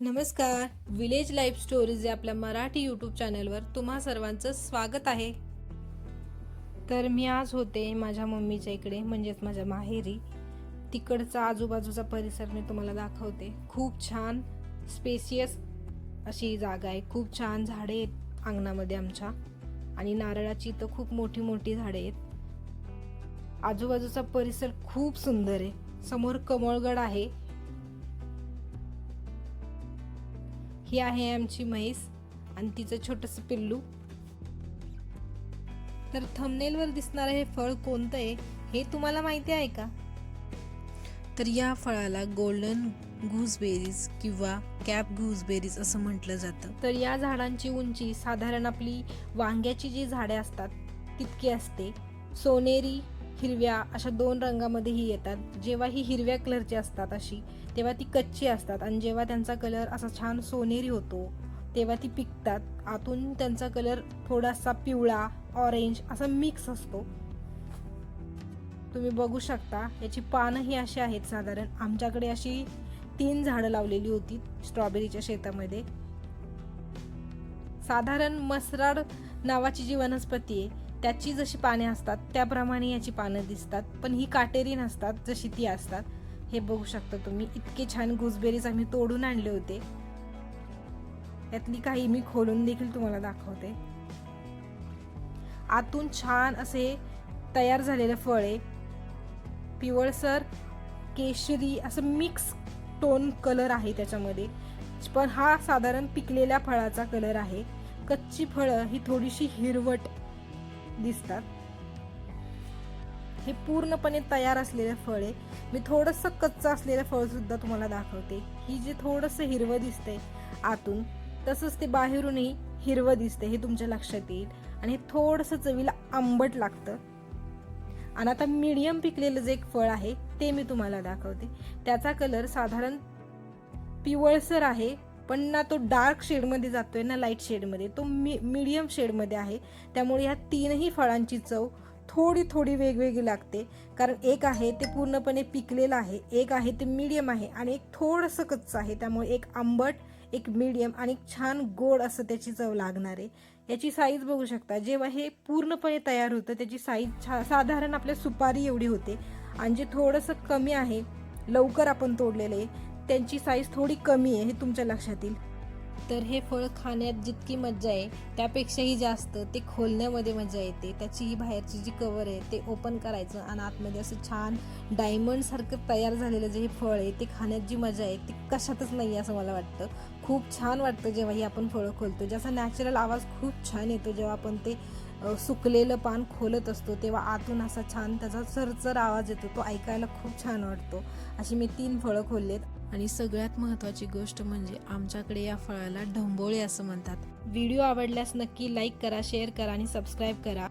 नमस्कार. Village life stories या आपल्या मराठी यूट्यूब चॅनलवर तुम्हा सर्वांचं स्वागत आहे. तर मी आज होते माझ्या मम्मीच्या इकडे, म्हणजेच माझ्या माहेरी. तिकडचा आजूबाजूचा परिसर मी तुम्हाला दाखवते. खूप छान स्पेसियस अशी जागा आहे. खूप छान झाडे आहेत अंगणामध्ये आमच्या, आणि नारळाची तर खूप मोठी मोठी झाडे आहेत. आजूबाजूचा परिसर खूप सुंदर आहे. समोर कमळगड आहे. ही आहे आमची म्हैस आणि तिचं छोटंसं पिल्लू. तर थंबनेलवर दिसणारं हे फळ कोणतं आहे हे तुम्हाला माहिती आहे का? तर या फळाला गोल्डन गूसबेरीज किंवा कॅप गूसबेरीज असं म्हटलं जातं. तर या झाडांची उंची साधारण आपली वांग्याची जी झाडे असतात तितकी असते. सोनेरी हिरव्या अशा दोन रंगामध्ये ही येतात. जेव्हा ही हिरव्या कलरची असतात अशी, तेव्हा ती कच्ची असतात, आणि जेव्हा त्यांचा कलर असा छान सोनेरी होतो तेव्हा ती पिकतात. आतून त्यांचा कलर थोडासा पिवळा ऑरेंज असा मिक्स असतो. तुम्ही बघू शकता. याची पानंही अशी आहेत. साधारण आमच्याकडे अशी 3 झाडं लावलेली होती स्ट्रॉबेरीच्या शेतामध्ये. साधारण मसराड नावाची जी वनस्पती आहे त्याची जशी पाने असतात त्याप्रमाणे याची पानं दिसतात, पण ही काटेरी नसतात जशी ती असतात. हे बघू शकता तुम्ही. इतके छान गुसबेरीज आम्ही तोडून आणले होते. यातली काही मी खोलून देखील तुम्हाला दाखवते. आतून छान असे तयार झालेले फळ आहे. पिवळसर केशरी असं मिक्स टोन कलर आहे त्याच्यामध्ये, पण हा साधारण पिकलेल्या फळाचा कलर आहे. कच्ची फळं ही थोडीशी हिरवट दिसतात. हे पूर्णपणे तयार असलेले फळ आहे. मी थोडंसं कच्चं असलेलं फळ सुद्धा तुम्हाला दाखवते. ही जे थोडंसं हिरवं दिसतंय आतून, तसंच ते बाहेरूनही हिरवं दिसतंय, हे तुमच्या लक्षात येईल. आणि हे थोडंसं चवीला आंबट लागतं. आणि आता मीडियम पिकलेलं जे एक फळ आहे ते मी तुम्हाला दाखवते. त्याचा कलर साधारण पिवळसर आहे, पण ना तो डार्क शेडमध्ये जातोय ना लाईट शेडमध्ये. तो मीडियम शेडमध्ये आहे. त्यामुळे ह्या तीनही फळांची चव थोडी थोडी वेगवेगळी लागते. कारण एक आहे ते पूर्णपणे पिकलेलं आहे, एक आहे ते मीडियम आहे, आणि एक थोडंसं कच्चं आहे. त्यामुळे एक आंबट, एक मीडियम आणि एक छान गोड असं त्याची चव लागणार आहे. याची साईज बघू शकता. जेव्हा हे पूर्णपणे तयार होतं त्याची साईज साधारण आपल्या सुपारी एवढी होते, आणि जे थोडंसं कमी आहे, लवकर आपण तोडलेलं आहे, त्यांची साईज थोडी कमी आहे, हे तुमच्या लक्षात येईल. तर हे फळ खाण्यात जितकी मजा आहे त्यापेक्षाही जास्त ते खोलण्यामध्ये मजा येते. त्याची ही बाहेरची जी कवर आहे ते ओपन करायचं, आणि आतमध्ये असं छान डायमंड सारखं तयार झालेलं जे हे फळ आहे ते खाण्यात जी मजा आहे ती कशातच नाही असं मला वाटतं. खूप छान वाटतं जेव्हा ही आपण फळं खोलतो. ज्याचा नॅचरल आवाज खूप छान येतो जेव्हा आपण ते सुकलेलं पान खोलत असतो, तेव्हा आतून असा छान त्याचा चरचर आवाज येतो. तो ऐकायला खूप छान वाटतो. अशी मी 3 फळं खोललेत. आणि सगळ्यात महत्त्वाची गोष्ट म्हणजे आमच्याकडे या फळाला ढंबोळे असं म्हणतात. व्हिडिओ आवडल्यास नक्की लाईक करा, शेअर करा आणि सबस्क्राईब करा.